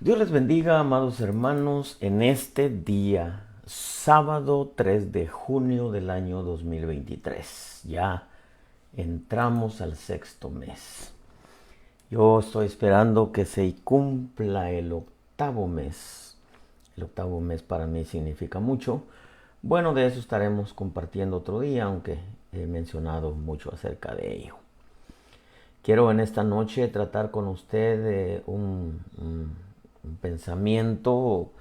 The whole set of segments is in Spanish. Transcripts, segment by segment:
Dios les bendiga, amados hermanos, en este día, sábado 3 de junio del año 2023. Ya entramos al sexto mes. Yo estoy esperando que se cumpla el octavo mes. El octavo mes para mí significa mucho. Bueno, de eso estaremos compartiendo otro día, aunque he mencionado mucho acerca de ello. Quiero en esta noche tratar con usted un pensamiento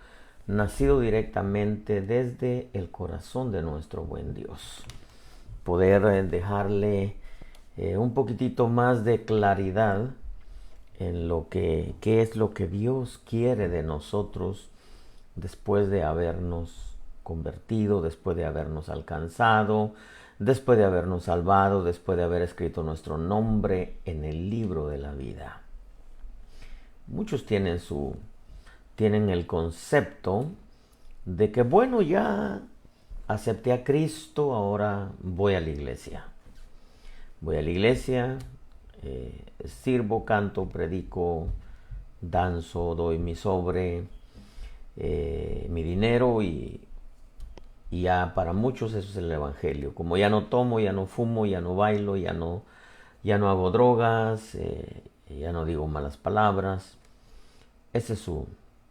nacido directamente desde el corazón de nuestro buen Dios. Poder dejarle un poquitito más de claridad en lo que qué es lo que Dios quiere de nosotros después de habernos convertido, después de habernos alcanzado, después de habernos salvado, después de haber escrito nuestro nombre en el libro de la vida. Muchos tienen el concepto de que bueno, ya acepté a Cristo, ahora voy a la iglesia. Voy a la iglesia, sirvo, canto, predico, danzo, doy mi sobre, mi dinero y ya para muchos eso es el evangelio. Como ya no tomo, ya no fumo, ya no bailo, ya no hago drogas, ya no digo malas palabras. Ese es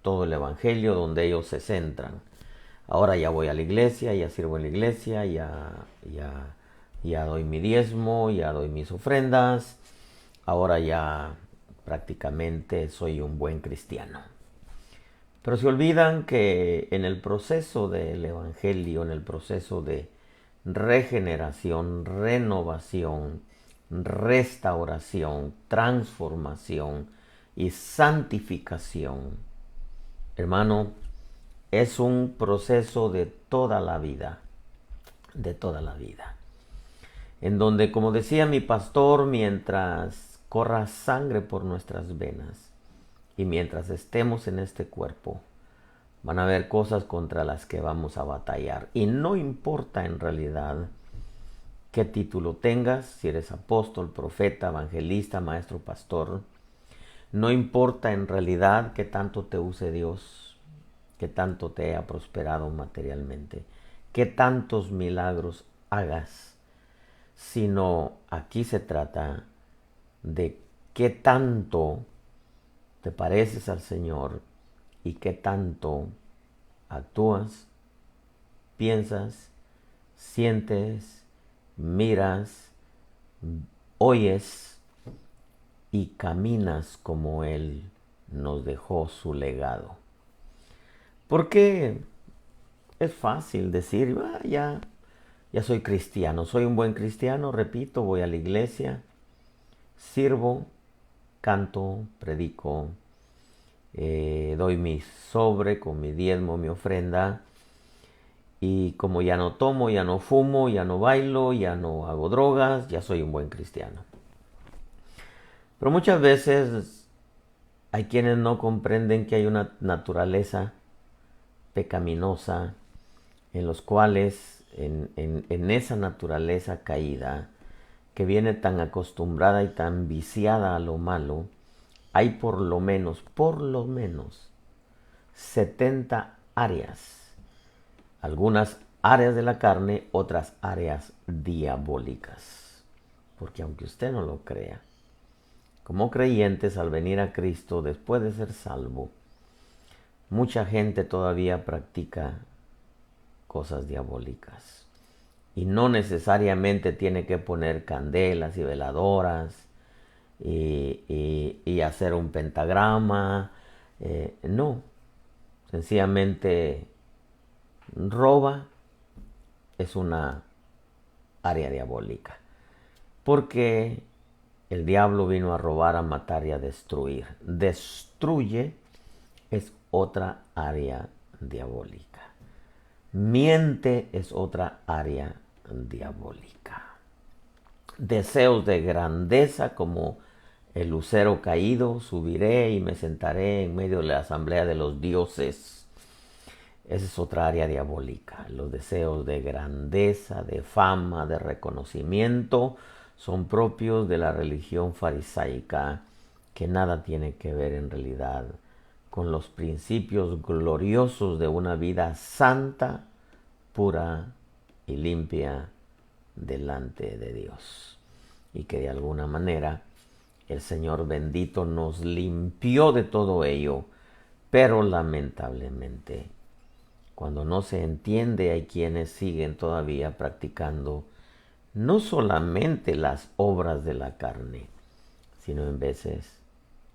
todo el evangelio donde ellos se centran. Ahora ya voy a la iglesia, ya sirvo en la iglesia, ya doy mi diezmo, ya doy mis ofrendas. Ahora ya prácticamente soy un buen cristiano. Pero se olvidan que en el proceso del evangelio, en el proceso de regeneración, renovación, restauración, transformación y santificación, hermano, es un proceso de toda la vida, en donde, como decía mi pastor, mientras corra sangre por nuestras venas y mientras estemos en este cuerpo, van a haber cosas contra las que vamos a batallar. Y no importa en realidad qué título tengas, si eres apóstol, profeta, evangelista, maestro, pastor. No importa en realidad qué tanto te use Dios, qué tanto te haya prosperado materialmente, qué tantos milagros hagas, sino aquí se trata de qué tanto te pareces al Señor y qué tanto actúas, piensas, sientes, miras, oyes y caminas como Él nos dejó su legado. Porque es fácil decir, ya soy cristiano, soy un buen cristiano, repito, voy a la iglesia, sirvo, canto, predico, doy mi sobre con mi diezmo, mi ofrenda, y como ya no tomo, ya no fumo, ya no bailo, ya no hago drogas, ya soy un buen cristiano. Pero muchas veces hay quienes no comprenden que hay una naturaleza pecaminosa en los cuales en esa naturaleza caída que viene tan acostumbrada y tan viciada a lo malo, hay por lo menos 70 áreas, algunas áreas de la carne, otras áreas diabólicas. Porque aunque usted no lo crea, como creyentes al venir a Cristo después de ser salvo, mucha gente todavía practica cosas diabólicas. Y no necesariamente tiene que poner candelas y veladoras y hacer un pentagrama. No, sencillamente roba, es una área diabólica. Porque el diablo vino a robar, a matar y a destruir. Destruye es otra área diabólica. Miente es otra área diabólica. Deseos de grandeza como el lucero caído, subiré y me sentaré en medio de la asamblea de los dioses. Esa es otra área diabólica. Los deseos de grandeza, de fama, de reconocimiento son propios de la religión farisaica, que nada tiene que ver en realidad con los principios gloriosos de una vida santa, pura y limpia delante de Dios. Y que de alguna manera el Señor bendito nos limpió de todo ello, pero lamentablemente cuando no se entiende hay quienes siguen todavía practicando no solamente las obras de la carne, sino en veces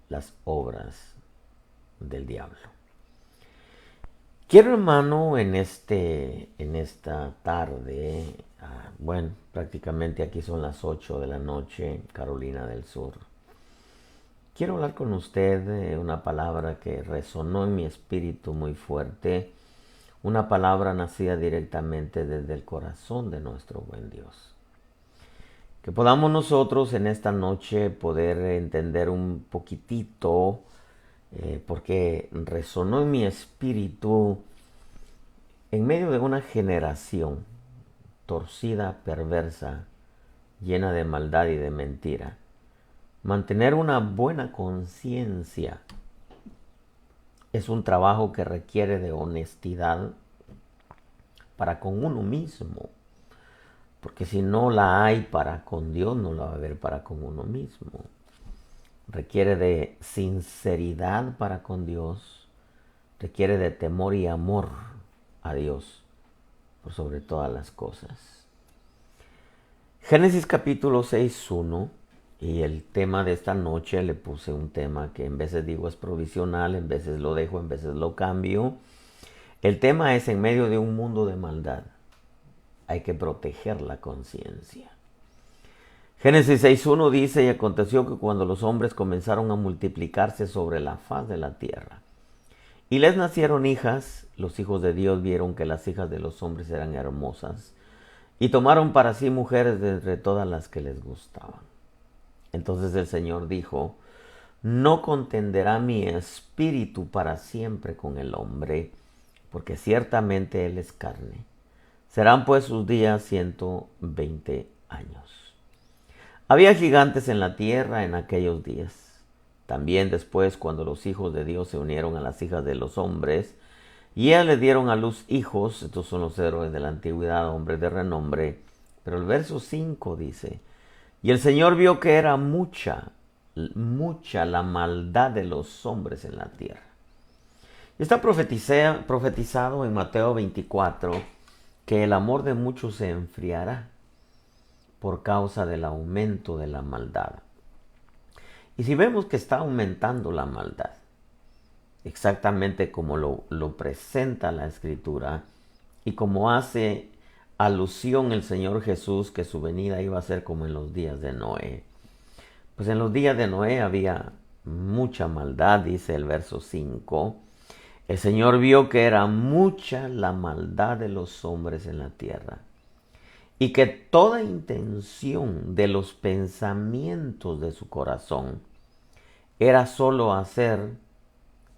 las obras del diablo. Quiero, hermano, en esta tarde, bueno, prácticamente aquí son las 8 de la noche, Carolina del Sur. Quiero hablar con usted una palabra que resonó en mi espíritu muy fuerte, una palabra nacida directamente desde el corazón de nuestro buen Dios. Que podamos nosotros en esta noche poder entender un poquitito, porque resonó en mi espíritu en medio de una generación torcida, perversa, llena de maldad y de mentira. Mantener una buena conciencia es un trabajo que requiere de honestidad para con uno mismo. Porque si no la hay para con Dios, no la va a haber para con uno mismo. Requiere de sinceridad para con Dios. Requiere de temor y amor a Dios por sobre todas las cosas. Génesis capítulo 6:1, y el tema de esta noche le puse un tema que en veces digo es provisional, en veces lo dejo, en veces lo cambio. El tema es: en medio de un mundo de maldad hay que proteger la conciencia. Génesis 6:1 dice: y aconteció que cuando los hombres comenzaron a multiplicarse sobre la faz de la tierra, y les nacieron hijas, los hijos de Dios vieron que las hijas de los hombres eran hermosas, y tomaron para sí mujeres de entre todas las que les gustaban. Entonces el Señor dijo: no contenderá mi espíritu para siempre con el hombre, porque ciertamente él es carne. Serán pues sus días 120 años. Había gigantes en la tierra en aquellos días. También después, cuando los hijos de Dios se unieron a las hijas de los hombres, y ellas le dieron a luz hijos. Estos son los héroes de la antigüedad, hombres de renombre. Pero el verso 5 dice: y el Señor vio que era mucha la maldad de los hombres en la tierra. Y está profetizado en Mateo 24 que el amor de muchos se enfriará por causa del aumento de la maldad. Y si vemos que está aumentando la maldad, exactamente como lo presenta la Escritura y como hace alusión el Señor Jesús, que su venida iba a ser como en los días de Noé. Pues en los días de Noé había mucha maldad, dice el verso 5. El Señor vio que era mucha la maldad de los hombres en la tierra, y que toda intención de los pensamientos de su corazón era solo hacer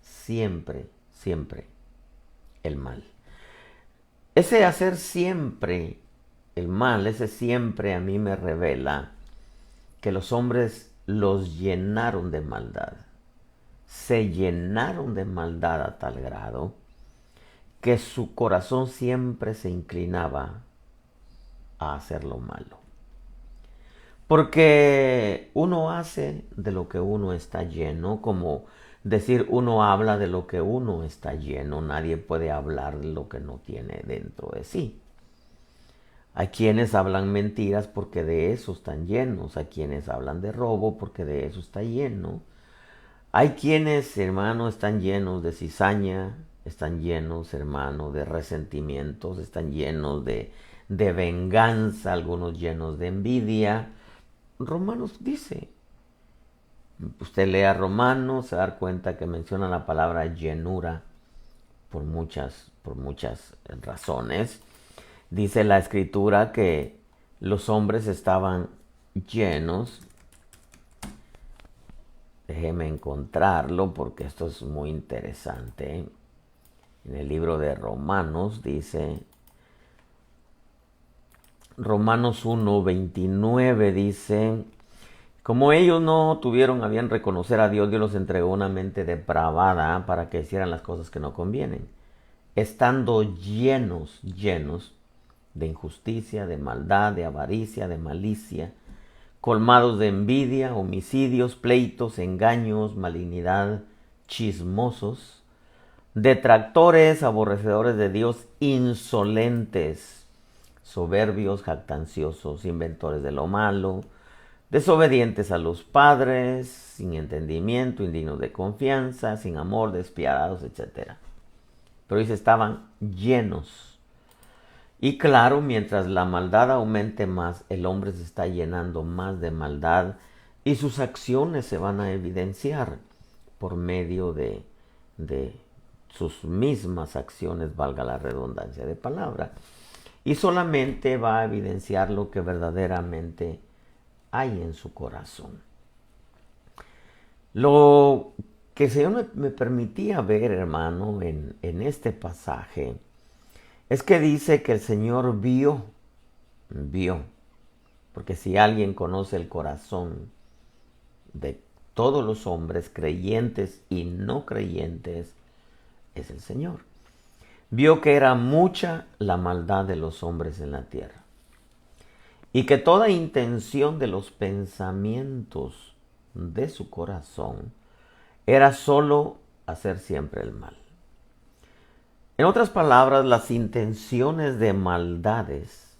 siempre el mal. Ese hacer siempre el mal, ese siempre a mí me revela que los hombres los llenaron de maldad. Se llenaron de maldad a tal grado que su corazón siempre se inclinaba a hacer lo malo. Porque uno hace de lo que uno está lleno, como decir, uno habla de lo que uno está lleno. Nadie puede hablar de lo que no tiene dentro de sí. Hay quienes hablan mentiras porque de eso están llenos. Hay quienes hablan de robo porque de eso está lleno. Hay quienes, hermano, están llenos de cizaña, están llenos, hermano, de resentimientos, están llenos de venganza, algunos llenos de envidia. Romanos dice, usted lea Romanos, se va a dar cuenta que menciona la palabra llenura por muchas razones. Dice la Escritura que los hombres estaban llenos. Déjeme encontrarlo porque esto es muy interesante. En el libro de Romanos dice, Romanos 1:29 dice Como ellos no tuvieron a bien reconocer a Dios, Dios los entregó una mente depravada para que hicieran las cosas que no convienen, estando llenos de injusticia, de maldad, de avaricia, de malicia, colmados de envidia, homicidios, pleitos, engaños, malignidad, chismosos, detractores, aborrecedores de Dios, insolentes, soberbios, jactanciosos, inventores de lo malo, desobedientes a los padres, sin entendimiento, indignos de confianza, sin amor, despiadados, etc. Pero ellos estaban llenos. Y claro, mientras la maldad aumente más, el hombre se está llenando más de maldad y sus acciones se van a evidenciar por medio de sus mismas acciones, valga la redundancia de palabra. Y solamente va a evidenciar lo que verdaderamente hay en su corazón. Lo que el Señor me permitía ver, hermano, en este pasaje, es que dice que el Señor vio, porque si alguien conoce el corazón de todos los hombres, creyentes y no creyentes, es el Señor. Vio que era mucha la maldad de los hombres en la tierra y que toda intención de los pensamientos de su corazón era solo hacer siempre el mal. En otras palabras, las intenciones de maldades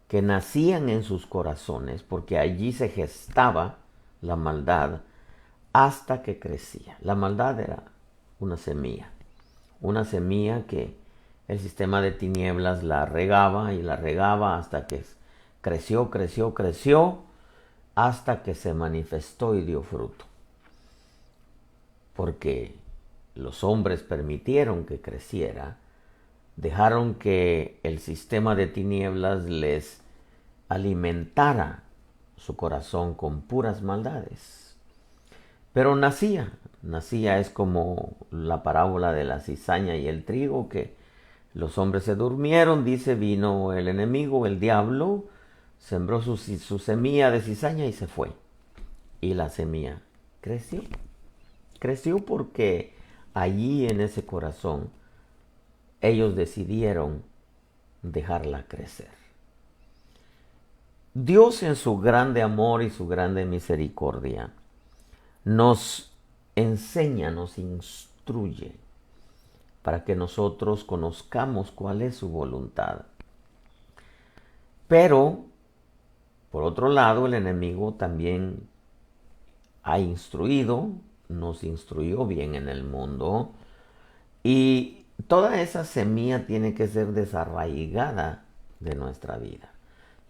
que nacían en sus corazones, porque allí se gestaba la maldad hasta que crecía. La maldad era una semilla que el sistema de tinieblas la regaba y la regaba hasta que creció, hasta que se manifestó y dio fruto. Porque los hombres permitieron que creciera, dejaron que el sistema de tinieblas les alimentara su corazón con puras maldades. Pero nacía es como la parábola de la cizaña y el trigo, que los hombres se durmieron, dice, vino el enemigo, el diablo, sembró su semilla de cizaña y se fue. Y la semilla creció. Creció porque allí en ese corazón ellos decidieron dejarla crecer. Dios, en su grande amor y su grande misericordia, nos enseña, nos instruye para que nosotros conozcamos cuál es su voluntad. Pero, por otro lado, el enemigo también ha instruido, nos instruyó bien en el mundo, y toda esa semilla tiene que ser desarraigada de nuestra vida,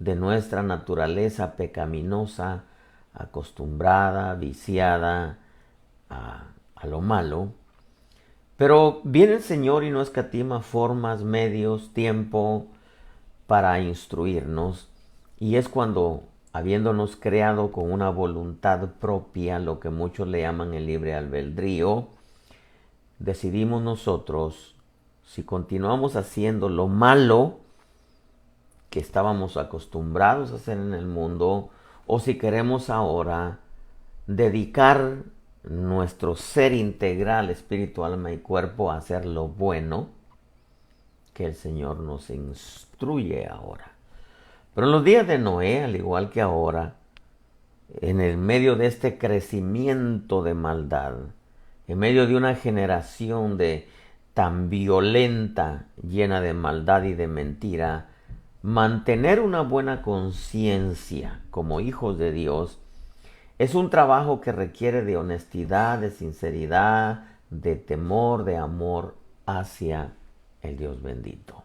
de nuestra naturaleza pecaminosa, acostumbrada, viciada a lo malo. Pero viene el Señor y no escatima formas, medios, tiempo para instruirnos. Y es cuando, habiéndonos creado con una voluntad propia, lo que muchos le llaman el libre albedrío, decidimos nosotros si continuamos haciendo lo malo que estábamos acostumbrados a hacer en el mundo, o si queremos ahora dedicar nuestro ser integral, espíritu, alma y cuerpo, a hacer lo bueno que el Señor nos instruye ahora. Pero en los días de Noé, al igual que ahora, en el medio de este crecimiento de maldad, en medio de una generación tan violenta, llena de maldad y de mentira, mantener una buena conciencia como hijos de Dios es un trabajo que requiere de honestidad, de sinceridad, de temor, de amor hacia el Dios bendito.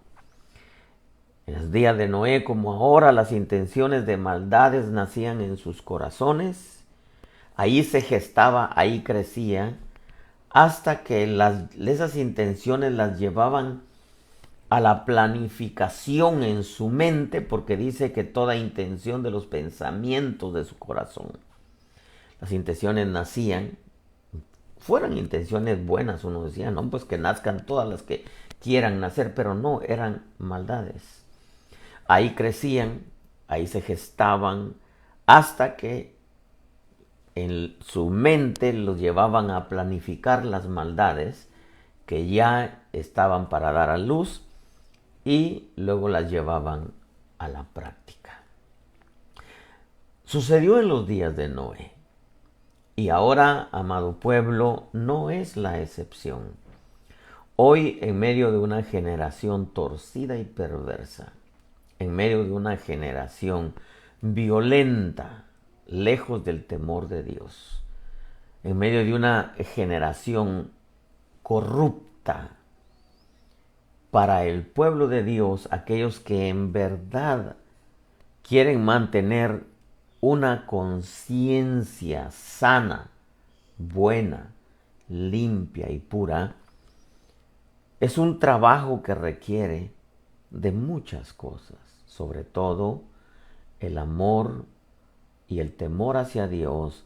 En los días de Noé, como ahora, las intenciones de maldades nacían en sus corazones. Ahí se gestaba, ahí crecía, hasta que esas intenciones las llevaban a la planificación en su mente, porque dice que toda intención de los pensamientos de su corazón. Las intenciones nacían, fueran intenciones buenas, uno decía, no, pues que nazcan todas las que quieran nacer, pero no, eran maldades. Ahí crecían, ahí se gestaban, hasta que en su mente los llevaban a planificar las maldades que ya estaban para dar a luz y luego las llevaban a la práctica. Sucedió en los días de Noé y ahora, amado pueblo, no es la excepción. Hoy, en medio de una generación torcida y perversa, en medio de una generación violenta, lejos del temor de Dios, en medio de una generación corrupta, para el pueblo de Dios, aquellos que en verdad quieren mantener una conciencia sana, buena, limpia y pura, es un trabajo que requiere de muchas cosas, sobre todo el amor y el temor hacia Dios,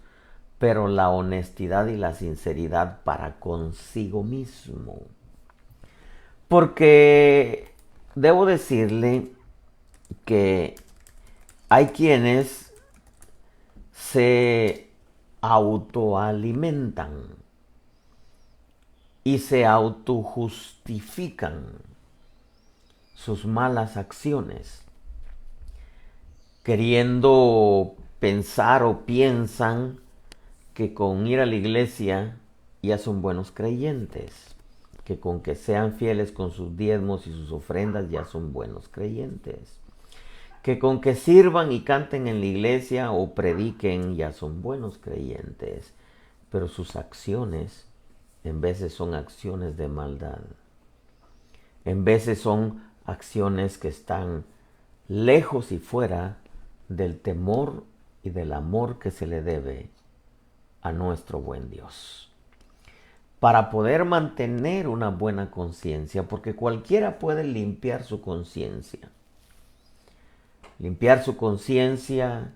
pero la honestidad y la sinceridad para consigo mismo. Porque debo decirle que hay quienes se autoalimentan y se autojustifican sus malas acciones, queriendo pensar o piensan que con ir a la iglesia ya son buenos creyentes, que con que sean fieles con sus diezmos y sus ofrendas ya son buenos creyentes, que con que sirvan y canten en la iglesia o prediquen ya son buenos creyentes, pero sus acciones en veces son acciones de maldad, en veces son acciones que están lejos y fuera del temor y del amor que se le debe a nuestro buen Dios. Para poder mantener una buena conciencia, porque cualquiera puede limpiar su conciencia. Limpiar su conciencia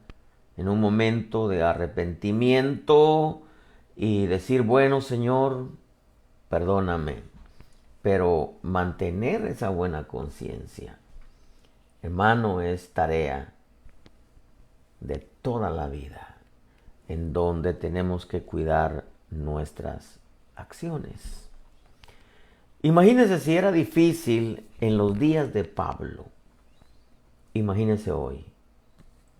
en un momento de arrepentimiento y decir, bueno, Señor, perdóname. Pero mantener esa buena conciencia, hermano, es tarea de toda la vida, en donde tenemos que cuidar nuestras acciones. Imagínense si era difícil en los días de Pablo. Imagínense hoy.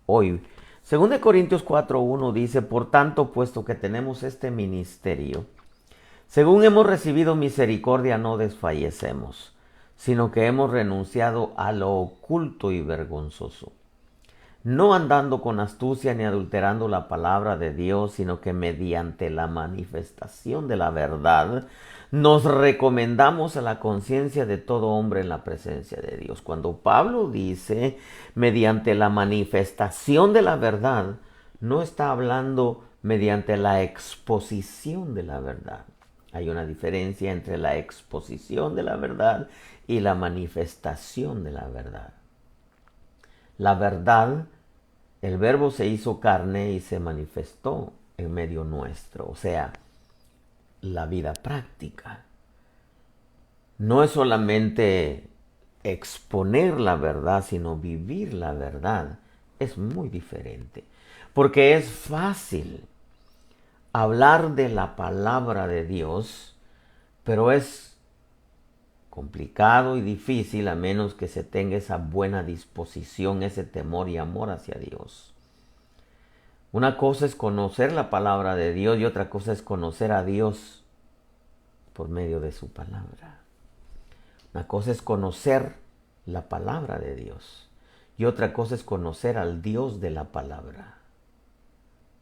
Hoy, 2 Corintios 4:1 dice, por tanto, puesto que tenemos este ministerio, según hemos recibido misericordia, no desfallecemos, sino que hemos renunciado a lo oculto y vergonzoso, no andando con astucia ni adulterando la palabra de Dios, sino que mediante la manifestación de la verdad nos recomendamos a la conciencia de todo hombre en la presencia de Dios. Cuando Pablo dice mediante la manifestación de la verdad, no está hablando mediante la exposición de la verdad. Hay una diferencia entre la exposición de la verdad y la manifestación de la verdad. La verdad, el Verbo se hizo carne y se manifestó en medio nuestro, o sea, la vida práctica. No es solamente exponer la verdad, sino vivir la verdad. Es muy diferente, porque es fácil hablar de la palabra de Dios, pero es complicado y difícil a menos que se tenga esa buena disposición, ese temor y amor hacia Dios. Una cosa es conocer la palabra de Dios y otra cosa es conocer a Dios por medio de su palabra. Una cosa es conocer la palabra de Dios y otra cosa es conocer al Dios de la palabra.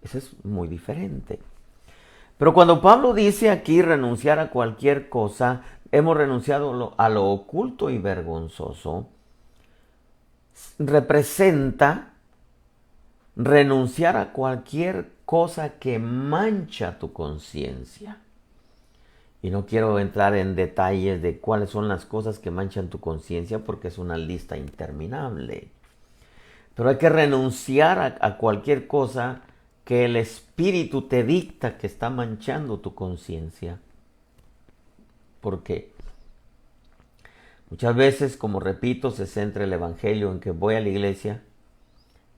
Eso es muy diferente. Pero cuando Pablo dice aquí renunciar a cualquier cosa, hemos renunciado a lo oculto y vergonzoso, representa renunciar a cualquier cosa que mancha tu conciencia. Y no quiero entrar en detalles de cuáles son las cosas que manchan tu conciencia porque es una lista interminable. Pero hay que renunciar a cualquier cosa que el Espíritu te dicta que está manchando tu conciencia. ¿Por qué? Muchas veces, como repito, se centra el Evangelio en que voy a la iglesia,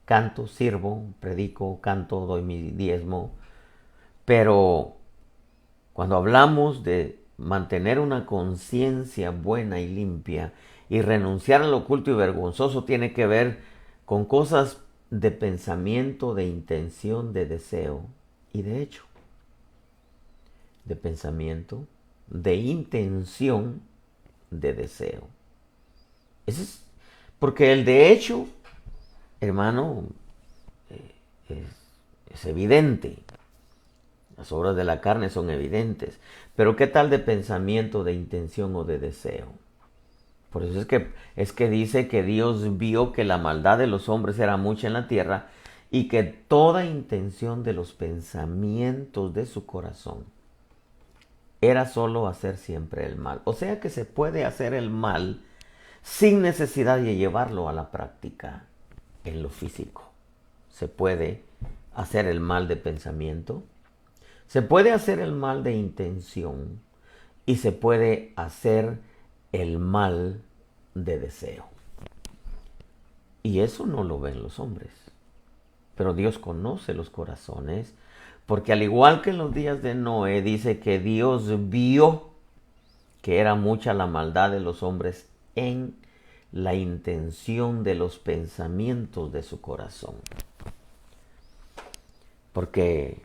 canto, sirvo, predico, canto, doy mi diezmo, Pero cuando hablamos de mantener una conciencia buena y limpia y renunciar al oculto y vergonzoso, tiene que ver con cosas de pensamiento, de intención, de deseo y de hecho. De pensamiento, de intención, de deseo. Ese es, porque el de hecho, hermano, es evidente. Las obras de la carne son evidentes. Pero ¿qué tal de pensamiento, de intención o de deseo? Por eso es que dice que Dios vio que la maldad de los hombres era mucha en la tierra y que toda intención de los pensamientos de su corazón era solo hacer siempre el mal. O sea que se puede hacer el mal sin necesidad de llevarlo a la práctica en lo físico. Se puede hacer el mal de pensamiento, se puede hacer el mal de intención y se puede hacer el mal de deseo. Y eso no lo ven los hombres. Pero Dios conoce los corazones, porque al igual que en los días de Noé, dice que Dios vio que era mucha la maldad de los hombres en la intención de los pensamientos de su corazón. Porque,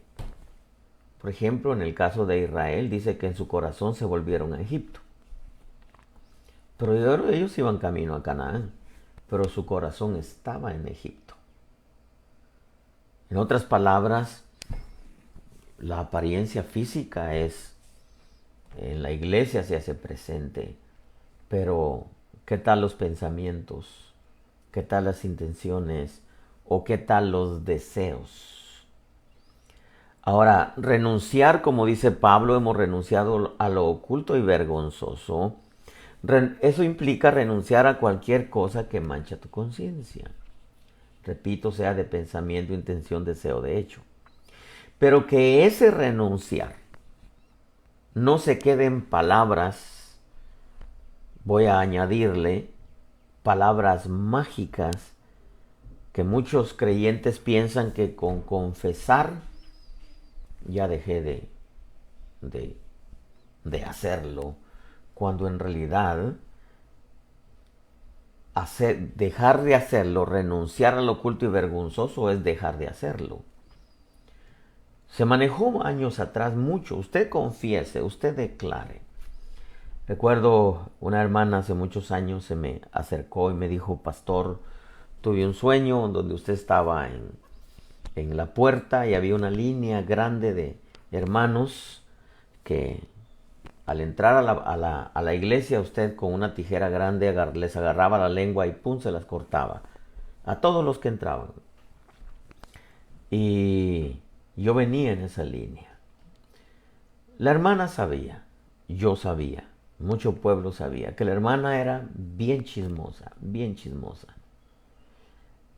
por ejemplo, en el caso de Israel, dice que en su corazón se volvieron a Egipto. Pero ellos iban camino a Canaán, pero su corazón estaba en Egipto. En otras palabras, la apariencia física es, en la iglesia se hace presente, pero ¿qué tal los pensamientos? ¿Qué tal las intenciones? ¿O qué tal los deseos? Ahora, renunciar, como dice Pablo, hemos renunciado a lo oculto y vergonzoso. Eso implica renunciar a cualquier cosa que mancha tu conciencia. Repito, sea de pensamiento, intención, deseo, de hecho. Pero que ese renunciar no se quede en palabras, voy a añadirle palabras mágicas que muchos creyentes piensan que con confesar ya dejé de hacerlo, cuando en realidad dejar de hacerlo, renunciar al oculto y vergonzoso es dejar de hacerlo. Se manejó años atrás mucho. Usted confiese, usted declare. Recuerdo una hermana hace muchos años se me acercó y me dijo: pastor, tuve un sueño donde usted estaba en la puerta y había una línea grande de hermanos que al entrar a la iglesia usted con una tijera grande les agarraba la lengua y pum, se las cortaba a todos los que entraban. Y yo venía en esa línea. La hermana sabía, yo sabía, mucho pueblo sabía que la hermana era bien chismosa, bien chismosa.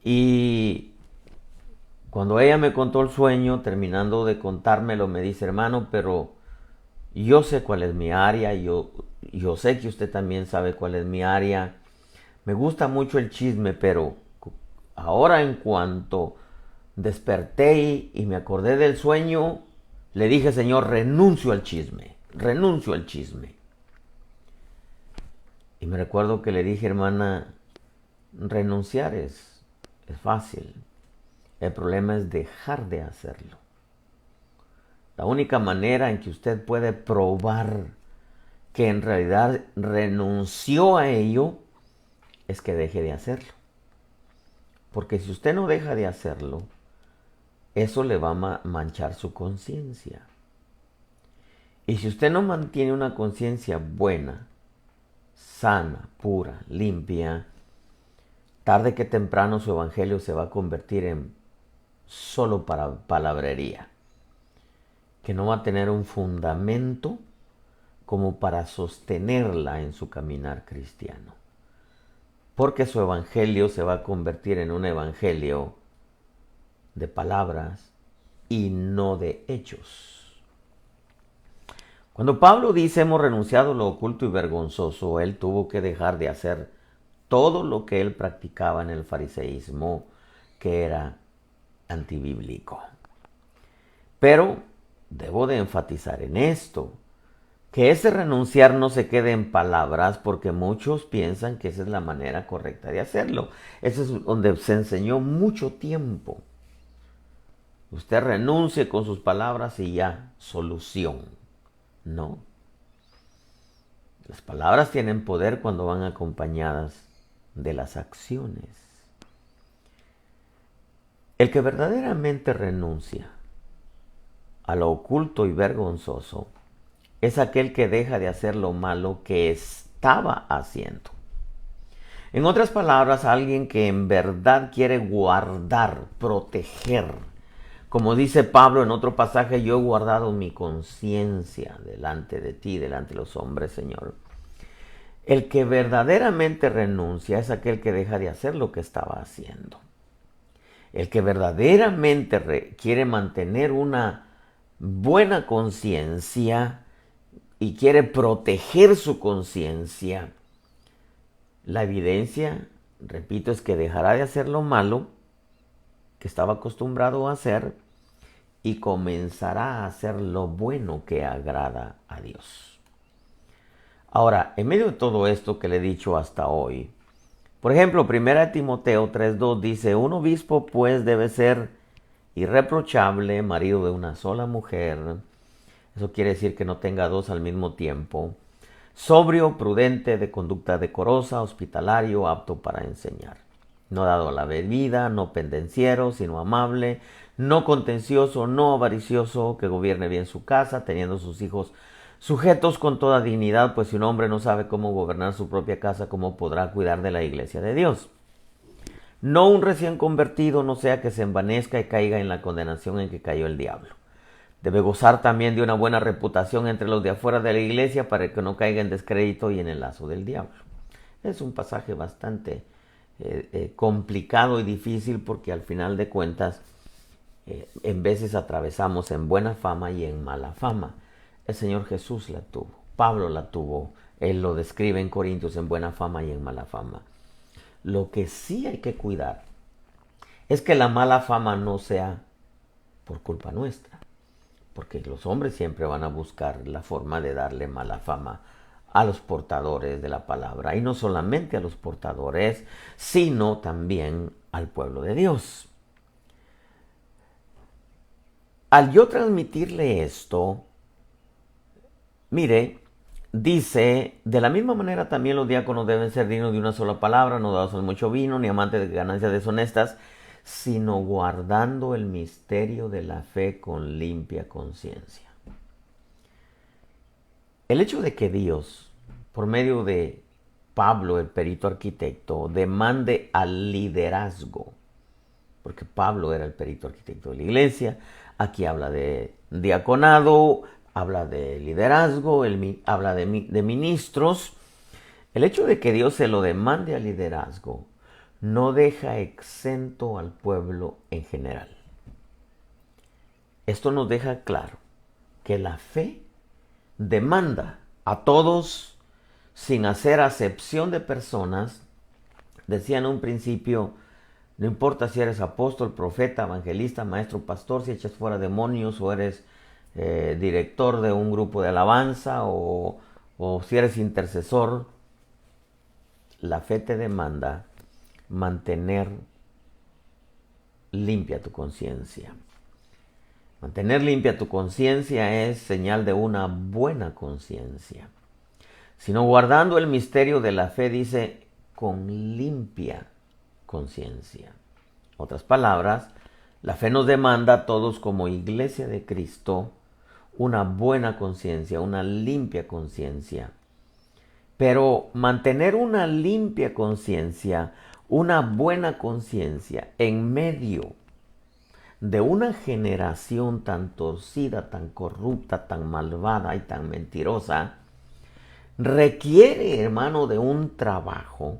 Y cuando ella me contó el sueño, terminando de contármelo, me dice: hermano, pero yo sé cuál es mi área, yo sé que usted también sabe cuál es mi área. Me gusta mucho el chisme, pero ahora en cuanto desperté y me acordé del sueño, le dije: Señor, renuncio al chisme, renuncio al chisme. Y me recuerdo que le dije: hermana, renunciar es fácil. El problema es dejar de hacerlo. La única manera en que usted puede probar que en realidad renunció a ello es que deje de hacerlo. Porque si usted no deja de hacerlo, eso le va a manchar su conciencia. Y si usted no mantiene una conciencia buena, sana, pura, limpia, tarde que temprano su evangelio se va a convertir en solo para palabrería, que no va a tener un fundamento como para sostenerla en su caminar cristiano. Porque su evangelio se va a convertir en un evangelio de palabras y no de hechos. Cuando Pablo dice hemos renunciado a lo oculto y vergonzoso, él tuvo que dejar de hacer todo lo que él practicaba en el fariseísmo, que era antibíblico. Pero debo de enfatizar en esto, que ese renunciar no se quede en palabras, porque muchos piensan que esa es la manera correcta de hacerlo. Eso es donde se enseñó mucho tiempo. Usted renuncie con sus palabras y ya, solución. No. Las palabras tienen poder cuando van acompañadas de las acciones. El que verdaderamente renuncia a lo oculto y vergonzoso es aquel que deja de hacer lo malo que estaba haciendo. En otras palabras, alguien que en verdad quiere guardar, proteger. Como dice Pablo en otro pasaje, yo he guardado mi conciencia delante de ti, delante de los hombres, Señor. El que verdaderamente renuncia es aquel que deja de hacer lo que estaba haciendo. El que verdaderamente quiere mantener una buena conciencia y quiere proteger su conciencia, la evidencia, repito, es que dejará de hacer lo malo que estaba acostumbrado a hacer y comenzará a hacer lo bueno que agrada a Dios. Ahora, en medio de todo esto que le he dicho hasta hoy, por ejemplo, 1 Timoteo 3:2 dice, un obispo pues debe ser irreprochable, marido de una sola mujer. Eso quiere decir que no tenga dos al mismo tiempo. Sobrio, prudente, de conducta decorosa, hospitalario, apto para enseñar. No dado a la bebida, no pendenciero, sino amable, no contencioso, no avaricioso, que gobierne bien su casa, teniendo sus hijos sujetos con toda dignidad, pues si un hombre no sabe cómo gobernar su propia casa, ¿cómo podrá cuidar de la iglesia de Dios? No un recién convertido, no sea que se envanezca y caiga en la condenación en que cayó el diablo. Debe gozar también de una buena reputación entre los de afuera de la iglesia para que no caiga en descrédito y en el lazo del diablo. Es un pasaje bastante complicado y difícil porque al final de cuentas en veces atravesamos en buena fama y en mala fama. El Señor Jesús la tuvo, Pablo la tuvo, él lo describe en Corintios en buena fama y en mala fama. Lo que sí hay que cuidar es que la mala fama no sea por culpa nuestra, porque los hombres siempre van a buscar la forma de darle mala fama a los portadores de la palabra, y no solamente a los portadores, sino también al pueblo de Dios. Al yo transmitirle esto, mire, dice, de la misma manera también los diáconos deben ser dignos de una sola palabra, no dados al mucho vino, ni amantes de ganancias deshonestas, sino guardando el misterio de la fe con limpia conciencia. El hecho de que Dios, por medio de Pablo, el perito arquitecto, demande al liderazgo, porque Pablo era el perito arquitecto de la iglesia, aquí habla de diaconado, habla de liderazgo, habla de ministros. El hecho de que Dios se lo demande al liderazgo no deja exento al pueblo en general. Esto nos deja claro que la fe demanda a todos sin hacer acepción de personas. Decía en un principio, no importa si eres apóstol, profeta, evangelista, maestro, pastor, si echas fuera demonios o eres director de un grupo de alabanza o si eres intercesor, la fe te demanda mantener limpia tu conciencia. Mantener limpia tu conciencia es señal de una buena conciencia. Sino guardando el misterio de la fe, dice, con limpia conciencia. Otras palabras, la fe nos demanda a todos como iglesia de Cristo una buena conciencia, una limpia conciencia. Pero mantener una limpia conciencia, una buena conciencia en medio de una generación tan torcida, tan corrupta, tan malvada y tan mentirosa, requiere, hermano, de un trabajo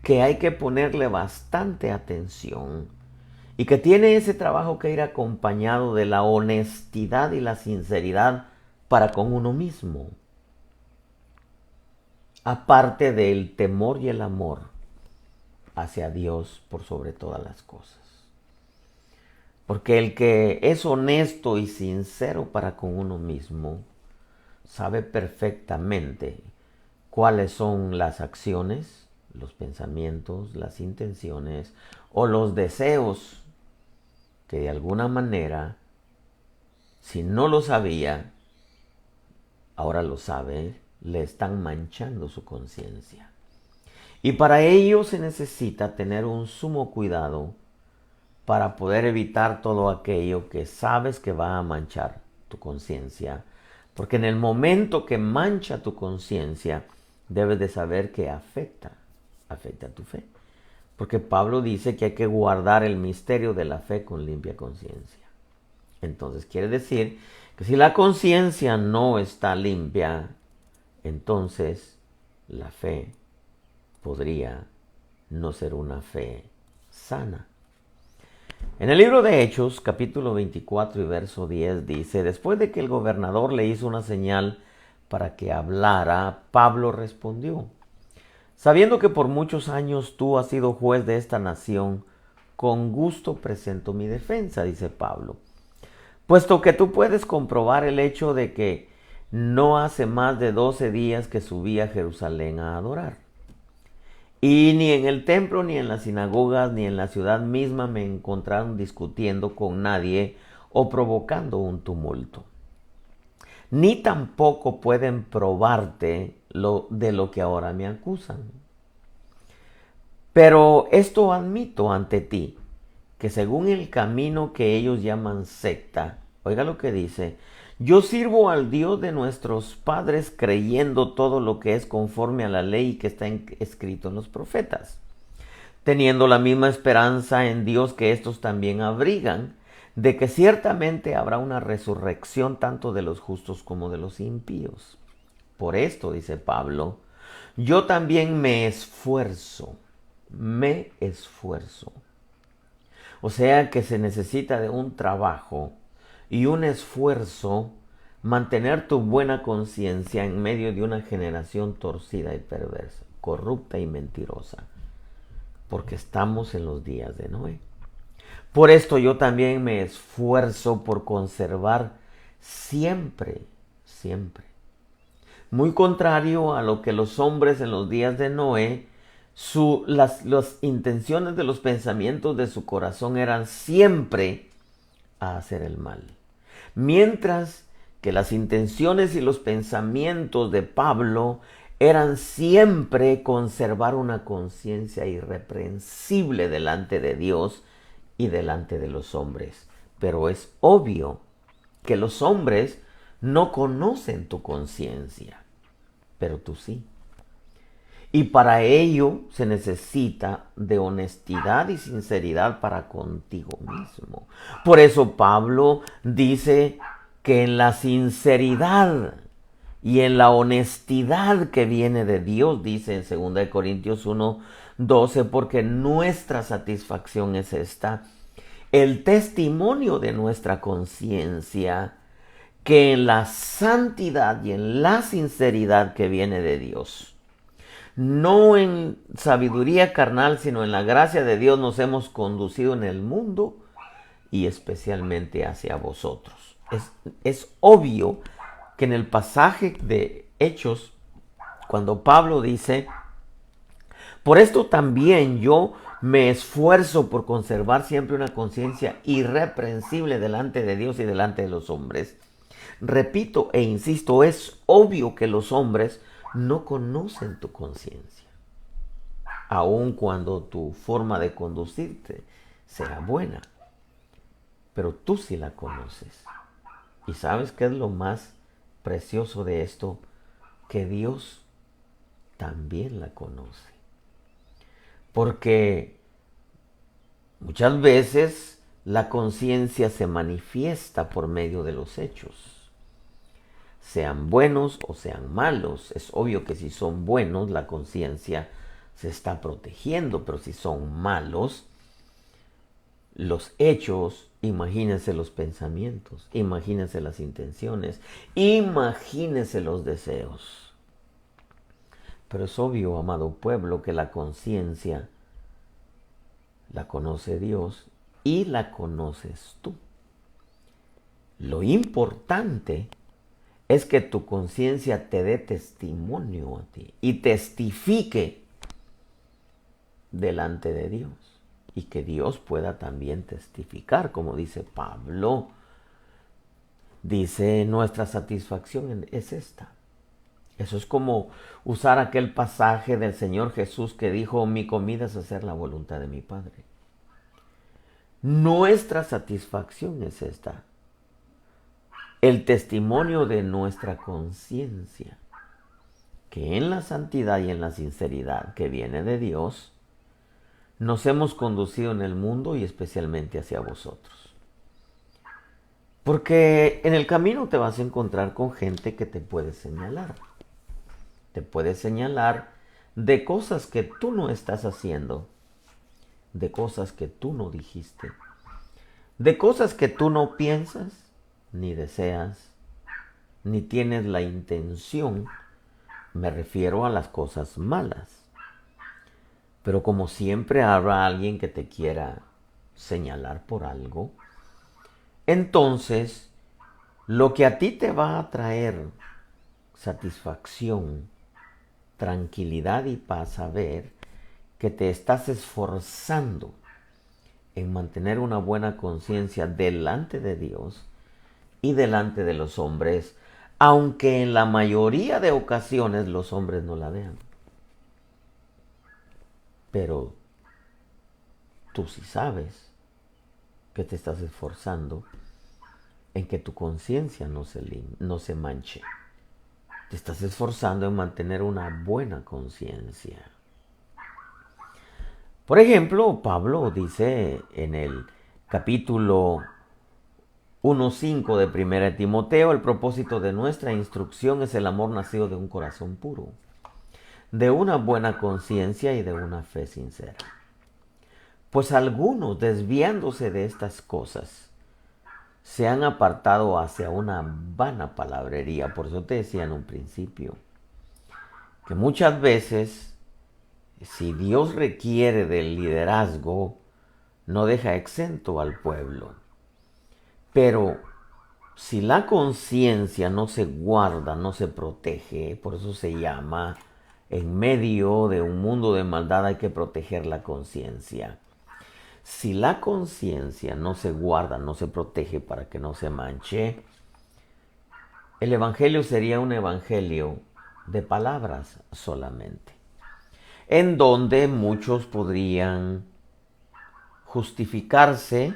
que hay que ponerle bastante atención y que tiene ese trabajo que ir acompañado de la honestidad y la sinceridad para con uno mismo, aparte del temor y el amor hacia Dios por sobre todas las cosas. Porque el que es honesto y sincero para con uno mismo sabe perfectamente cuáles son las acciones, los pensamientos, las intenciones o los deseos que de alguna manera, si no lo sabía, ahora lo sabe, le están manchando su conciencia. Y para ello se necesita tener un sumo cuidado para poder evitar todo aquello que sabes que va a manchar tu conciencia. Porque en el momento que mancha tu conciencia, debes de saber que afecta tu fe. Porque Pablo dice que hay que guardar el misterio de la fe con limpia conciencia. Entonces quiere decir que si la conciencia no está limpia, entonces la fe podría no ser una fe sana. En el libro de Hechos, capítulo 24 y verso 10 dice: después de que el gobernador le hizo una señal para que hablara, Pablo respondió: sabiendo que por muchos años tú has sido juez de esta nación, con gusto presento mi defensa, dice Pablo, puesto que tú puedes comprobar el hecho de que no hace más de 12 días que subí a Jerusalén a adorar. Y ni en el templo, ni en las sinagogas, ni en la ciudad misma me encontraron discutiendo con nadie o provocando un tumulto. Ni tampoco pueden probarte de lo que ahora me acusan. Pero esto admito ante ti, que según el camino que ellos llaman secta, oiga lo que dice: yo sirvo al Dios de nuestros padres creyendo todo lo que es conforme a la ley que está escrito en los profetas, teniendo la misma esperanza en Dios que estos también abrigan, de que ciertamente habrá una resurrección tanto de los justos como de los impíos. Por esto, dice Pablo, yo también me esfuerzo. O sea que se necesita de un trabajo y un esfuerzo mantener tu buena conciencia en medio de una generación torcida y perversa, corrupta y mentirosa, porque estamos en los días de Noé. Por esto yo también me esfuerzo por conservar siempre, muy contrario a lo que los hombres en los días de Noé, las intenciones de los pensamientos de su corazón eran siempre a hacer el mal. Mientras que las intenciones y los pensamientos de Pablo eran siempre conservar una conciencia irreprensible delante de Dios y delante de los hombres. Pero es obvio que los hombres no conocen tu conciencia, pero tú sí. Y para ello se necesita de honestidad y sinceridad para contigo mismo. Por eso Pablo dice que en la sinceridad y en la honestidad que viene de Dios, dice en 2 Corintios 1:12, porque nuestra satisfacción es esta: el testimonio de nuestra conciencia, que en la santidad y en la sinceridad que viene de Dios, no en sabiduría carnal, sino en la gracia de Dios, nos hemos conducido en el mundo y especialmente hacia vosotros. Es obvio que en el pasaje de Hechos, cuando Pablo dice: por esto también yo me esfuerzo por conservar siempre una conciencia irreprensible delante de Dios y delante de los hombres. Repito e insisto, es obvio que los hombres no conocen tu conciencia, aun cuando tu forma de conducirte sea buena, pero tú sí la conoces. ¿Y sabes qué es lo más precioso de esto? Que Dios también la conoce. Porque muchas veces la conciencia se manifiesta por medio de los hechos, sean buenos o sean malos. Es obvio que si son buenos, la conciencia se está protegiendo, pero si son malos, los hechos, imagínense los pensamientos, imagínense las intenciones, imagínense los deseos. Pero es obvio, amado pueblo, que la conciencia la conoce Dios y la conoces tú. Lo importante es que tu conciencia te dé testimonio a ti y testifique delante de Dios. Y que Dios pueda también testificar, como dice Pablo. Dice, nuestra satisfacción es esta. Eso es como usar aquel pasaje del Señor Jesús que dijo, mi comida es hacer la voluntad de mi Padre. Nuestra satisfacción es esta. El testimonio de nuestra conciencia, que en la santidad y en la sinceridad que viene de Dios, nos hemos conducido en el mundo y especialmente hacia vosotros. Porque en el camino te vas a encontrar con gente que te puede señalar. Te puede señalar de cosas que tú no estás haciendo, de cosas que tú no dijiste, de cosas que tú no piensas, ni deseas, ni tienes la intención. Me refiero a las cosas malas. Pero como siempre habrá alguien que te quiera señalar por algo, entonces lo que a ti te va a traer satisfacción, tranquilidad y paz, saber que te estás esforzando en mantener una buena conciencia delante de Dios y delante de los hombres, aunque en la mayoría de ocasiones los hombres no la vean. Pero tú sí sabes que te estás esforzando en que tu conciencia no se manche. Te estás esforzando en mantener una buena conciencia. Por ejemplo, Pablo dice en el capítulo 1:5 de 1 Timoteo, el propósito de nuestra instrucción es el amor nacido de un corazón puro, de una buena conciencia y de una fe sincera. Pues algunos, desviándose de estas cosas, se han apartado hacia una vana palabrería. Por eso te decía en un principio, que muchas veces, si Dios requiere del liderazgo, no deja exento al pueblo. Pero si la conciencia no se guarda, no se protege, por eso se llama, en medio de un mundo de maldad hay que proteger la conciencia. Si la conciencia no se guarda, no se protege para que no se manche, el evangelio sería un evangelio de palabras solamente, en donde muchos podrían justificarse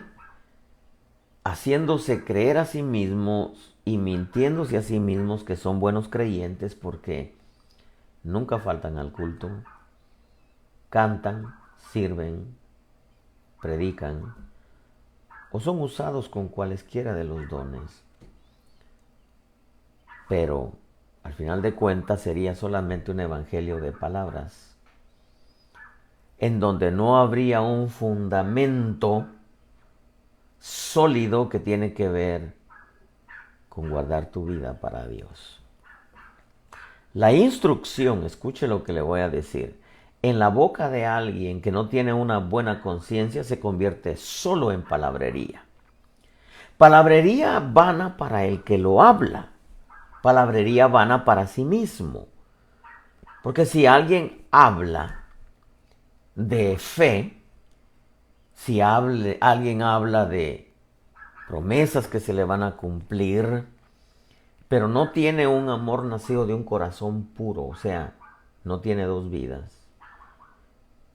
haciéndose creer a sí mismos y mintiéndose a sí mismos que son buenos creyentes porque nunca faltan al culto, cantan, sirven, predican o son usados con cualesquiera de los dones. Pero al final de cuentas sería solamente un evangelio de palabras, en donde no habría un fundamento sólido que tiene que ver con guardar tu vida para Dios. La instrucción, escuche lo que le voy a decir, en la boca de alguien que no tiene una buena conciencia se convierte solo en palabrería. Palabrería vana para el que lo habla. Palabrería vana para sí mismo. Porque si alguien habla de fe, si alguien habla de promesas que se le van a cumplir, pero no tiene un amor nacido de un corazón puro, o sea, no tiene dos vidas,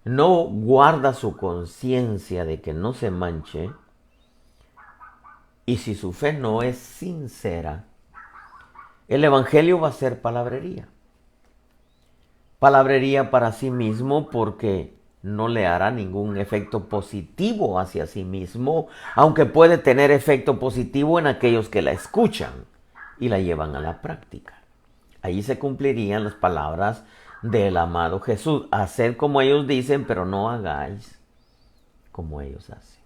no guarda su conciencia de que no se manche, y si su fe no es sincera, el evangelio va a ser palabrería. Palabrería para sí mismo porque no le hará ningún efecto positivo hacia sí mismo, aunque puede tener efecto positivo en aquellos que la escuchan y la llevan a la práctica. Ahí se cumplirían las palabras del amado Jesús. Haced como ellos dicen, pero no hagáis como ellos hacen.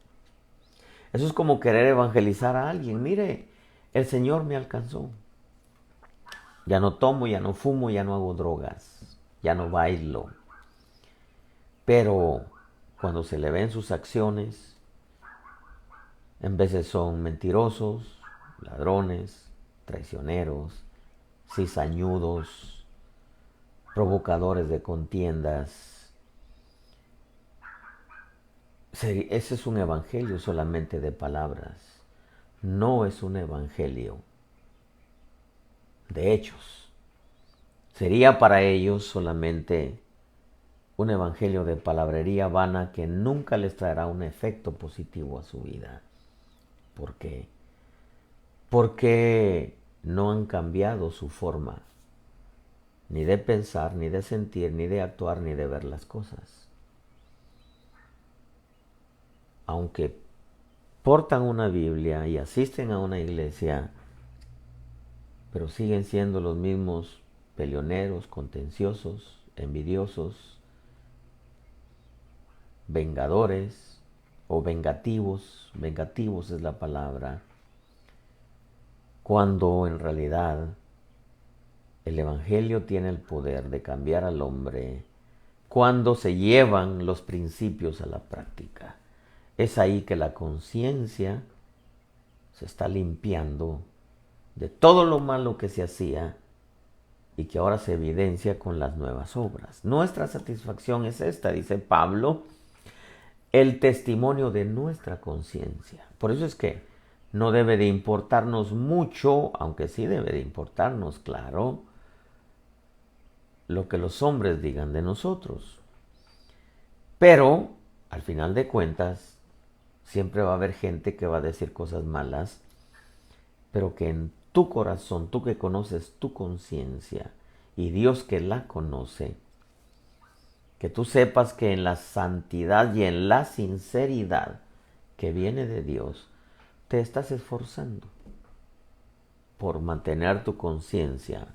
Eso es como querer evangelizar a alguien. Mire, el Señor me alcanzó. Ya no tomo, ya no fumo, ya no hago drogas, ya no bailo. Pero cuando se le ven sus acciones, En veces son mentirosos, ladrones, traicioneros, cizañudos, provocadores de contiendas. Ese es un evangelio solamente de palabras. No es un evangelio de hechos. Sería para ellos solamente un evangelio de palabrería vana que nunca les traerá un efecto positivo a su vida. ¿Por qué? Porque no han cambiado su forma ni de pensar, ni de sentir, ni de actuar, ni de ver las cosas. Aunque portan una Biblia y asisten a una iglesia, pero siguen siendo los mismos peleoneros, contenciosos, envidiosos, vengadores o vengativos. Vengativos es la palabra, cuando en realidad el evangelio tiene el poder de cambiar al hombre cuando se llevan los principios a la práctica. Es ahí que la conciencia se está limpiando de todo lo malo que se hacía y que ahora se evidencia con las nuevas obras. Nuestra satisfacción es esta, dice Pablo, el testimonio de nuestra conciencia. Por eso es que no debe de importarnos mucho, aunque sí debe de importarnos, claro, lo que los hombres digan de nosotros. Pero, al final de cuentas, siempre va a haber gente que va a decir cosas malas, pero que en tu corazón, tú que conoces tu conciencia y Dios que la conoce, que tú sepas que en la santidad y en la sinceridad que viene de Dios, te estás esforzando por mantener tu conciencia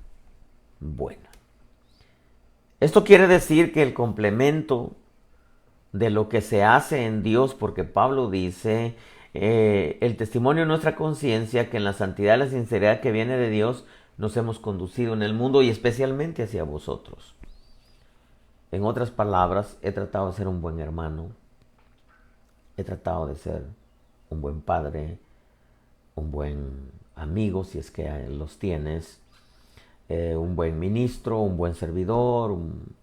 buena. Esto quiere decir que el complemento de lo que se hace en Dios, porque Pablo dice, el testimonio de nuestra conciencia, que en la santidad y la sinceridad que viene de Dios, nos hemos conducido en el mundo y especialmente hacia vosotros. En otras palabras, he tratado de ser un buen hermano, he tratado de ser un buen padre, un buen amigo, si es que los tienes, un buen ministro, un buen servidor, un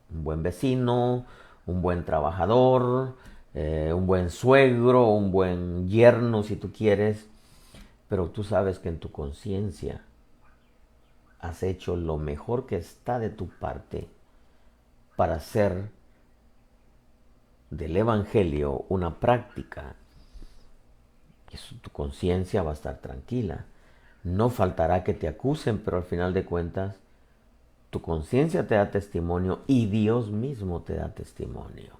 buen vecino, un buen trabajador, un buen suegro, un buen yerno si tú quieres, pero tú sabes que en tu conciencia has hecho lo mejor que está de tu parte para hacer del evangelio una práctica. Y tu conciencia va a estar tranquila. No faltará que te acusen, pero al final de cuentas tu conciencia te da testimonio y Dios mismo te da testimonio.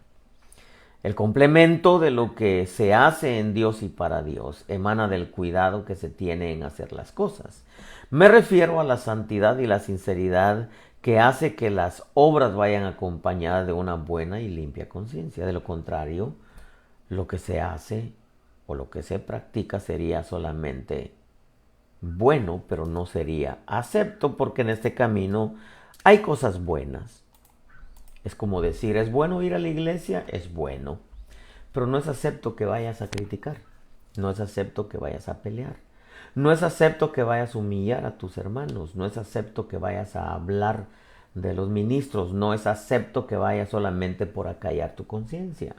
El complemento de lo que se hace en Dios y para Dios emana del cuidado que se tiene en hacer las cosas. Me refiero a la santidad y la sinceridad que hace que las obras vayan acompañadas de una buena y limpia conciencia. De lo contrario, lo que se hace o lo que se practica sería solamente bueno, pero no sería acepto, porque en este camino hay cosas buenas. Es como decir, ¿es bueno ir a la iglesia? Es bueno. Pero no es acepto que vayas a criticar. No es acepto que vayas a pelear. No es acepto que vayas a humillar a tus hermanos. No es acepto que vayas a hablar de los ministros. No es acepto que vayas solamente por acallar tu conciencia.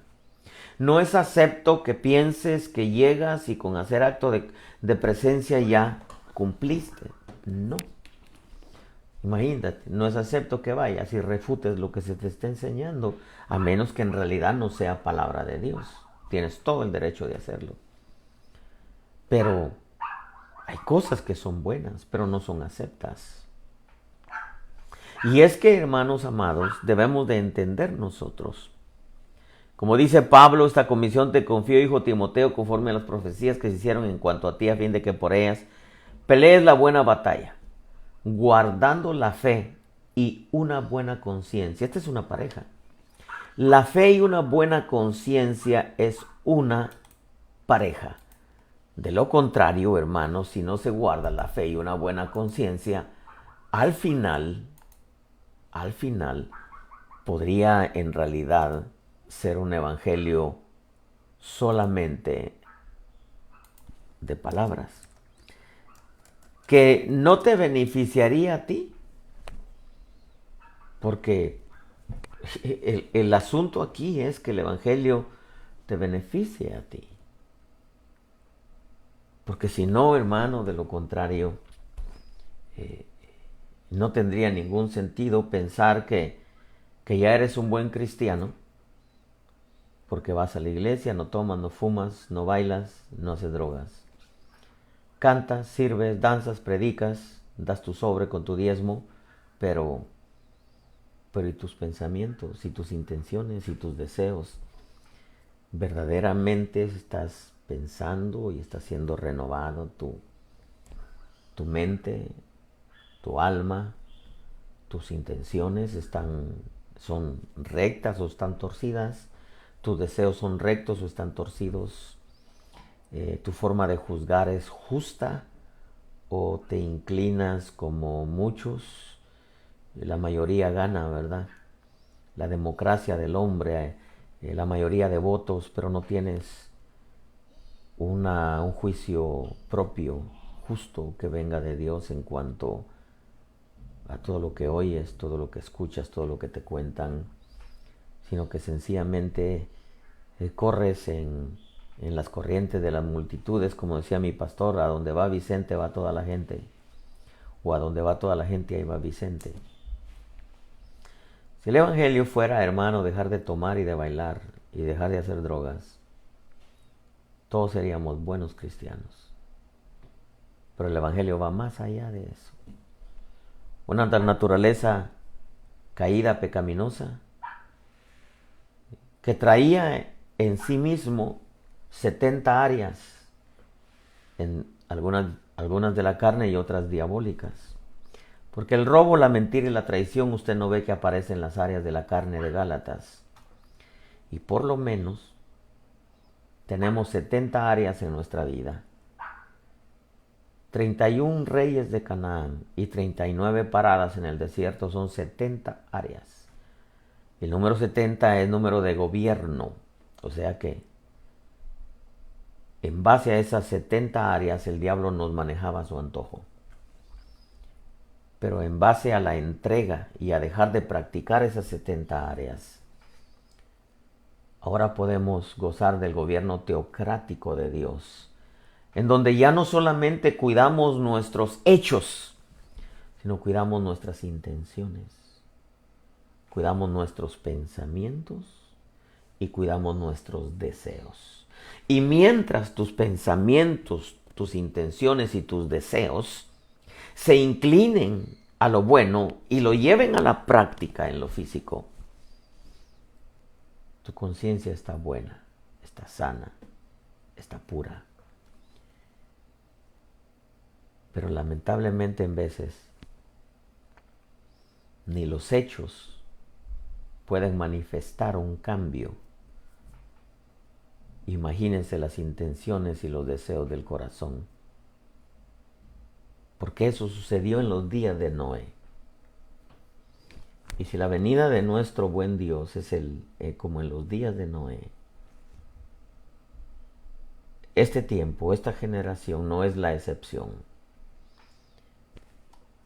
No es acepto que pienses que llegas y con hacer acto de presencia ya cumpliste. No. Imagínate, no es acepto que vayas y refutes lo que se te está enseñando, a menos que en realidad no sea palabra de Dios. Tienes todo el derecho de hacerlo. Pero hay cosas que son buenas, pero no son aceptas. Y es que, hermanos amados, debemos de entender nosotros. Como dice Pablo, esta comisión te confío, hijo Timoteo, conforme a las profecías que se hicieron en cuanto a ti, a fin de que por ellas pelees la buena batalla, guardando la fe y una buena conciencia. Esta es una pareja. La fe y una buena conciencia es una pareja. De lo contrario, hermanos, si no se guarda la fe y una buena conciencia, al final, podría en realidad ser un evangelio solamente de palabras, que no te beneficiaría a ti, porque el asunto aquí es que el Evangelio te beneficie a ti. Porque si no, hermano, de lo contrario, no tendría ningún sentido pensar que ya eres un buen cristiano, porque vas a la iglesia, no tomas, no fumas, no bailas, no haces drogas. Cantas, sirves, danzas, predicas, das tu sobre con tu diezmo, pero ¿y tus pensamientos, y tus intenciones, y tus deseos? ¿Verdaderamente estás pensando y está siendo renovado tu mente, tu alma, tus intenciones son rectas o están torcidas? ¿Tus deseos son rectos o están torcidos? ¿Tu forma de juzgar es justa o te inclinas como muchos? La mayoría gana, ¿verdad? La democracia del hombre, la mayoría de votos, pero no tienes un juicio propio, justo, que venga de Dios en cuanto a todo lo que oyes, todo lo que escuchas, todo lo que te cuentan, sino que sencillamente corres en las corrientes de las multitudes, como decía mi pastor: a donde va Vicente va toda la gente, o a donde va toda la gente ahí va Vicente. Si el Evangelio fuera, hermano, dejar de tomar y de bailar y dejar de hacer drogas, todos seríamos buenos cristianos. Pero el Evangelio va más allá de eso. Una naturaleza caída, pecaminosa, que traía en sí mismo 70 áreas, en algunas de la carne y otras diabólicas. Porque el robo, la mentira y la traición, usted no ve que aparecen en las áreas de la carne de Gálatas. Y por lo menos tenemos 70 áreas en nuestra vida. 31 reyes de Canaán y 39 paradas en el desierto son 70 áreas. El número 70 es número de gobierno. O sea que en base a esas 70 áreas el diablo nos manejaba a su antojo. Pero en base a la entrega y a dejar de practicar esas 70 áreas, ahora podemos gozar del gobierno teocrático de Dios, en donde ya no solamente cuidamos nuestros hechos, sino cuidamos nuestras intenciones, cuidamos nuestros pensamientos y cuidamos nuestros deseos. Y mientras tus pensamientos, tus intenciones y tus deseos se inclinen a lo bueno y lo lleven a la práctica en lo físico, tu conciencia está buena, está sana, está pura. Pero lamentablemente en veces ni los hechos pueden manifestar un cambio. Imagínense las intenciones y los deseos del corazón. Porque eso sucedió en los días de Noé. Y si la venida de nuestro buen Dios es como en los días de Noé, este tiempo, esta generación no es la excepción.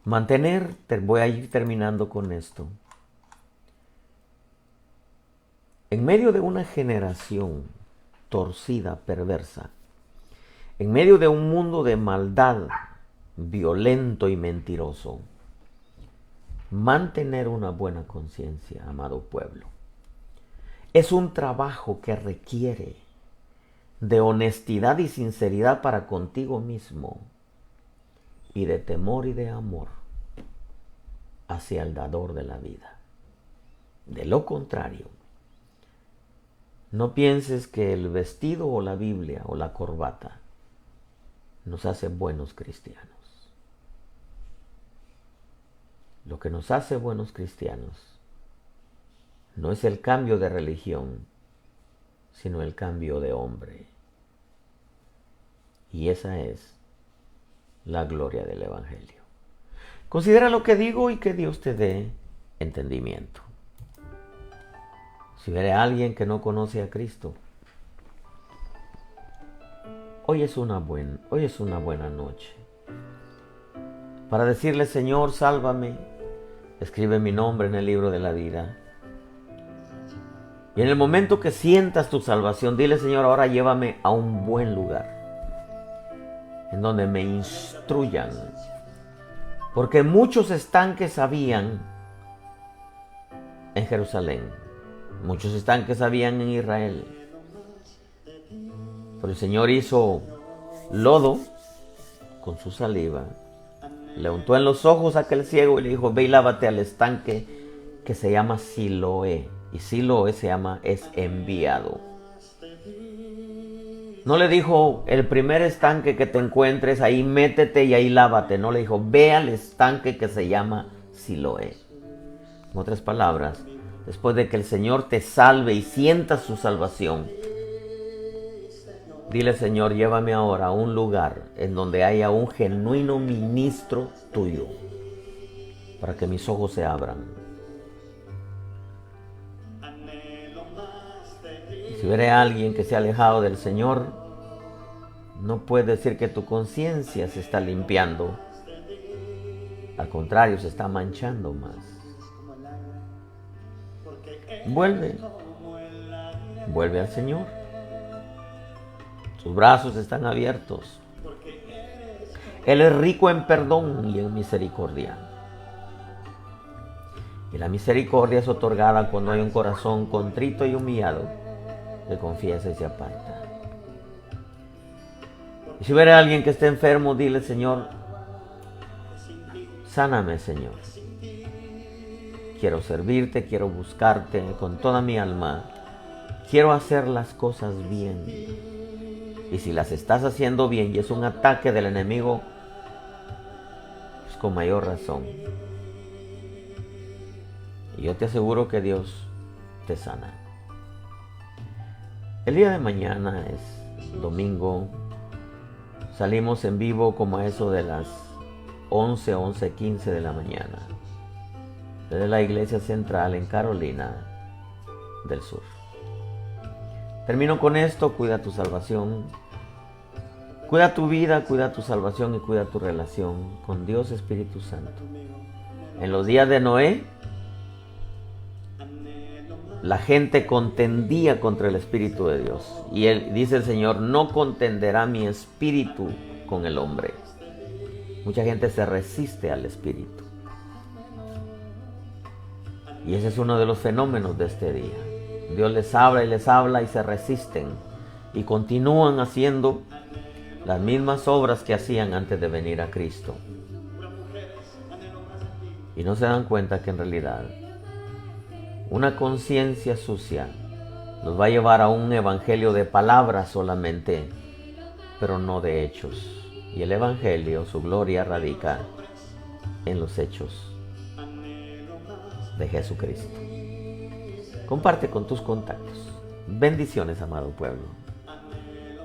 Voy a ir terminando con esto. En medio de una generación torcida, perversa, en medio de un mundo de maldad, violento y mentiroso, mantener una buena conciencia, amado pueblo, es un trabajo que requiere de honestidad y sinceridad para contigo mismo y de temor y de amor hacia el dador de la vida. De lo contrario, no pienses que el vestido o la Biblia o la corbata nos hace buenos cristianos. Lo que nos hace buenos cristianos no es el cambio de religión, sino el cambio de hombre. Y esa es la gloria del Evangelio. Considera lo que digo y que Dios te dé entendimiento. Si hubiera alguien que no conoce a Cristo, hoy es una buena noche para decirle: Señor, sálvame, escribe mi nombre en el libro de la vida. Y en el momento que sientas tu salvación, dile: Señor, ahora llévame a un buen lugar, en donde me instruyan. Porque muchos estanques habían en Jerusalén, muchos estanques habían en Israel. Pero el Señor hizo lodo con su saliva, le untó en los ojos a aquel ciego y le dijo: ve y lávate al estanque que se llama Siloé. Y Siloé es enviado. No le dijo: el primer estanque que te encuentres, ahí métete y ahí lávate. No, le dijo: ve al estanque que se llama Siloé. En otras palabras, después de que el Señor te salve y sientas su salvación, dile: Señor, llévame ahora a un lugar en donde haya un genuino ministro tuyo, para que mis ojos se abran. Y si hubiera alguien que se ha alejado del Señor, no puedes decir que tu conciencia se está limpiando. Al contrario, se está manchando más. Vuelve al Señor. Sus brazos están abiertos. Él es rico en perdón y en misericordia. Y la misericordia es otorgada cuando hay un corazón contrito y humillado que confiesa y se aparta. Y si hubiera alguien que esté enfermo, dile: Señor, sáname, Señor. Quiero servirte, quiero buscarte con toda mi alma. Quiero hacer las cosas bien. Y si las estás haciendo bien y es un ataque del enemigo, pues con mayor razón. Y yo te aseguro que Dios te sana. El día de mañana es domingo. Salimos en vivo como a eso de las 11:15 de la mañana, desde la iglesia central en Carolina del Sur. Termino con esto: cuida tu salvación, cuida tu vida, cuida tu salvación y cuida tu relación con Dios Espíritu Santo. En los días de Noé, la gente contendía contra el Espíritu de Dios. Y dice el Señor: no contenderá mi espíritu con el hombre. Mucha gente se resiste al Espíritu. Y ese es uno de los fenómenos de este día. Dios les habla y se resisten. Y continúan haciendo las mismas obras que hacían antes de venir a Cristo. Y no se dan cuenta que en realidad una conciencia sucia los va a llevar a un evangelio de palabras solamente, pero no de hechos. Y el evangelio, su gloria radica en los hechos de Jesucristo. Comparte con tus contactos. Bendiciones, amado pueblo.